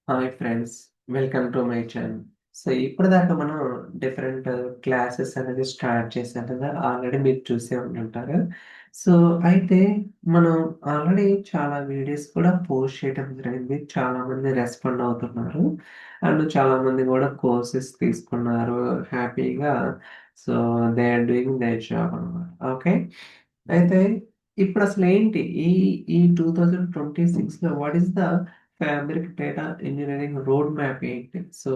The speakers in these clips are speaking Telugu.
Hi friends. Welcome to my channel. So ఇప్పటిదాకా మనం డిఫరెంట్ క్లాసెస్ అనేది స్టార్ట్ చేశాం కదా! ఆల్రెడీ మీరు చూసే ఉండుంటారు. సో అయితే మనం ఆల్రెడీ చాలా వీడియోస్ కూడా పోస్ట్ చేయడం జరిగింది. చాలామంది రెస్పాండ్ అవుతున్నారు. అండ్ చాలామంది కూడా కోర్సెస్ తీసుకున్నారు హ్యాపీగా. So they are doing their job అన్నమాట. ఓకే. అయితే ఇప్పుడసలేంటి ఈ ఈ 2026లో what is the fabric data engineering road map ఏంటి? సో,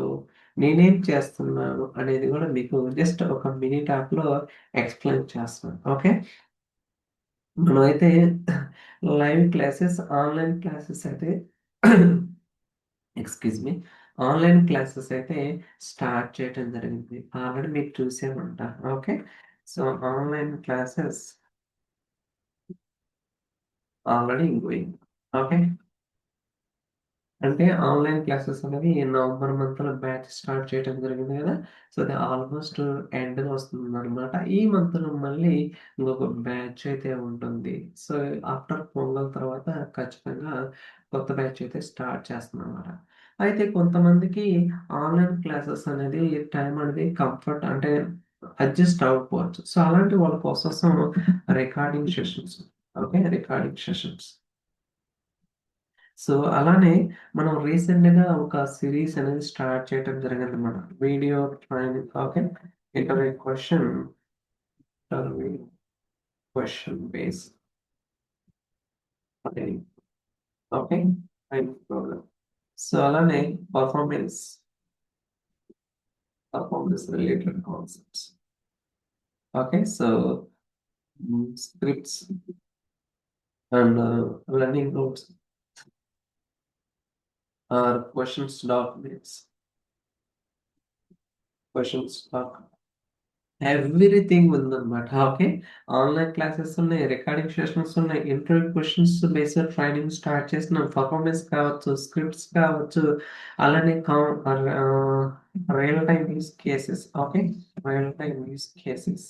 నేనేం చేస్తున్నాను అనేది గూడా మీకు జస్ట్ ఒక మినీ టాక్‌లో ఎక్స్‌ప్లెయిన్ చేస్తాను. ఓకే. మనమైతే లైవ్ క్లాసెస్, ఆన్‌లైన్ క్లాసెస్ అయితే ఎక్స్‌క్యూజ్ మీ. ఆన్‌లైన్ క్లాసెస్ అయితే స్టార్ట్ చేయటం జరిగింది. ఆల్రెడీ మీరు చూసే ఉంటారు. Okay. So, online classes already going. Okay. అంటే ఆన్‌లైన్ క్లాసెస్ అనేవి నవంబర్ మంత్‌లో బ్యాచ్ స్టార్ట్ చేయడం జరిగింది గదా! సో, అది ఆల్‌మోస్ట్ ఎండ్‌కి వస్తుందనమాట. ఈ మంత్‌లో మళ్ళీ ఇంకొక బ్యాచ్ అయితే ఉంటుంది. సో, ఆఫ్టర్ పొంగల్ తర్వాత ఖచ్చితంగా కొత్త బ్యాచ్ అయితే స్టార్ట్ చేస్తున్నామన్నమాట. అయితే కొంతమందికి ఆన్‌లైన్ క్లాసెస్ అనేది టైం అనేది కంఫర్ట్ అంటే అడ్జస్ట్ అవ్వకపోవచ్చు. సో, అలాంటి వాళ్ళ కోసం recording sessions. Okay. Recording sessions. So, అలానే మనం రీసెంట్‌గా ఒక సీరీస్ అనేది స్టార్ట్ చేయటం జరిగిందనమాట. Video training okay. Interview interview question based training. Okay. Training program. So, అలానే performance, performance related concepts. Okay. So, scripts and learning notes or questions documents. Questions documents. Everything ఉందన్నమాట. ఓకే. ఆన్‌లైన్ క్లాసెస్ ఉన్నాయి. రికార్డింగ్ సెషన్స్ ఉన్నాయి. Interview questions based training start చేసినాం. పర్ఫార్మెన్స్ కావచ్చు, స్క్రిప్ట్స్ కావచ్చు, అలానే real time use cases. Okay. Real time use cases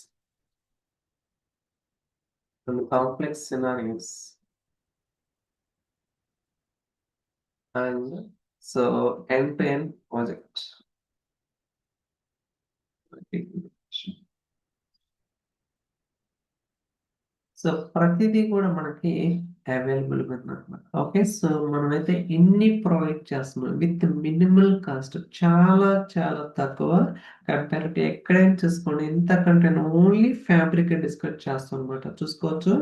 and complex scenarios and so end to end project. So, ప్రతీదీ కూడా మనకి అవైలబుల్‌గా ఉందన్నమాట. ఓకే. సో, మనమైతే ఇన్ని ప్రొవైడ్ చేస్తున్నాం విత్ మినిమల్ కాస్ట్. చాలా చాలా తక్కువ కంపేర్ టు ఎక్కడైనా చూసుకోండి. ఇంతకంటే ఓన్లీ ఫ్యాబ్రికే డిస్కస్ చేస్తామన్నమాట. చూసుకోవచ్చు.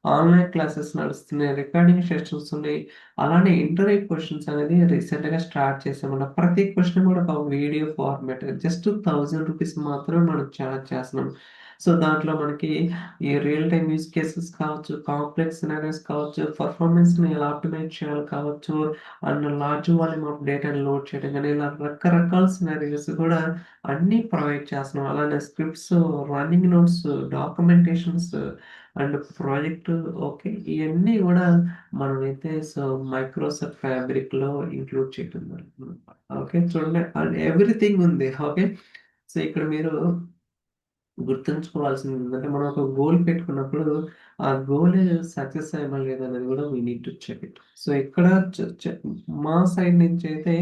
ఆన్‌లైన్ క్లాసెస్ నడుస్తున్నాయి. రికార్డింగ్ సెషన్స్ ఉన్నాయి. అలానే ఇంటర్వ్యూ క్వెషన్స్ అనేది రీసెంట్‌గా స్టార్ట్ చేసామన్నమాట. ప్రతి క్వెషన్ కూడా ఒక వీడియో ఫార్మాట్. జస్ట్ రూ. 1000 మాత్రమే మనం చార్జ్ చేస్తున్నాం. సో, దాంట్లో మనకి ఈ రియల్ టైమ్ యూజ్ కేసెస్ కావచ్చు, కాంప్లెక్స్ సినారియోస్ కావచ్చు, పర్ఫార్మెన్స్‌ని ఎలా ఆప్టిమైజ్ చేయాలి కావచ్చు, అండ్ లార్జ్ వాల్యూమ్ ఆఫ్ డేటాని లోడ్ చేయడం గాని, ఇలా రకరకాల సినారియోస్ కూడా అన్నీ ప్రొవైడ్ చేస్తున్నాం. అలానే scripts, running notes, documentations and project okay. ఇయన్నీ గూడా మనమైతే సో, మైక్రోసాఫ్ట్ ఫ్యాబ్రిక్‌లో ఇంక్లూడ్ చేయడం జరుగుతుందనమాట. ఓకే. చూడండి అండ్ ఎవ్రీథింగ్ ఉంది. ఓకే. సో, ఇక్కడ మీరు గుర్తుంచుకోవాల్సింది ఏంటంటే, మనం ఒక గోల్ పెట్టుకున్నప్పుడు, ఆ గోల్ సక్సెస్ అయిందా లేదా అనేది కూడా we need to check it. So, ఇక్కడ చ చ మా సైడ్ నుంచయితే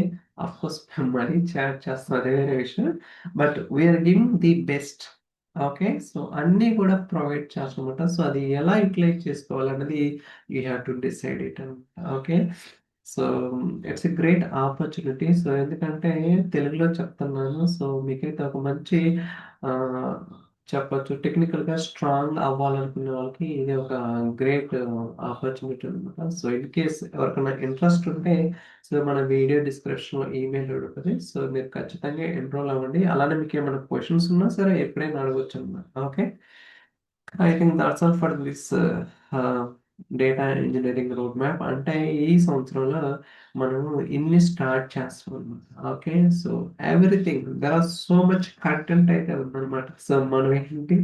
ఆఫ్‌కోర్స్ మనీ చార్జ్ చేస్తాం అది వేరే విషయం. But we are giving the best. Okay. So, అన్నీ కూడా ప్రొవైడ్ చేస్తామన్నమాట. సో, అది ఎలా యుటిలైజ్ చేసుకోవాలన్నది you have to decide it అనమాట. Okay. So, it's a great opportunity. So, ఎందుకంటే తెలుగులో చెప్తున్నాను. సో, మీకైతే ఒక మంచి ఆహ్, చెప్పొచ్చు టెక్నికల్‌గా స్ట్రాంగ్ అవ్వాలనుకునే వాళ్ళకి ఇది ఒక గ్రేట్ ఆపర్చునిటీ అనమాట. సో, ఇన్ కేస్ ఎవరికైనా ఇంట్రెస్ట్ ఉంటే సో, మన వీడియో డిస్క్రిప్షన్‌లో ఈమెయిల్ ఉంటది. సో, మీరు ఖచ్చితంగా ఎన్రోల్ అవ్వండి. అలానే మీకేమైనా క్వెషన్స్ ఉన్నా సరే ఎప్పుడైనా అడగొచ్చనమాట. Okay. I think that's all for this ah, data engineering road map. అంటే ఈ సంవత్సరంలో మనము ఇన్ని స్టార్ట్ చేస్తున్నామన్నమాట. Okay. So, everything there are so much content అయితే ఉందన్నమాట. సో, మనం ఏంటి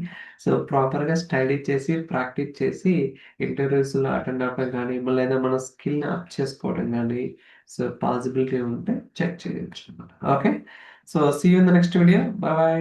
సో, ప్రాపర్‌గా స్టడీ చేసి, ప్రాక్టీస్ చేసి ఇంటర్వ్యూస్‌లో అటెండ్ అవ్వడం గానీ, లేదా మన స్కిల్‌ని అప్ చేసుకోవడం గానీ, సో, పాసిబిలిటీ ఉంటే చెక్ చేయొచ్చన్నమాట. Okay. So, see you in the next video. Bye by.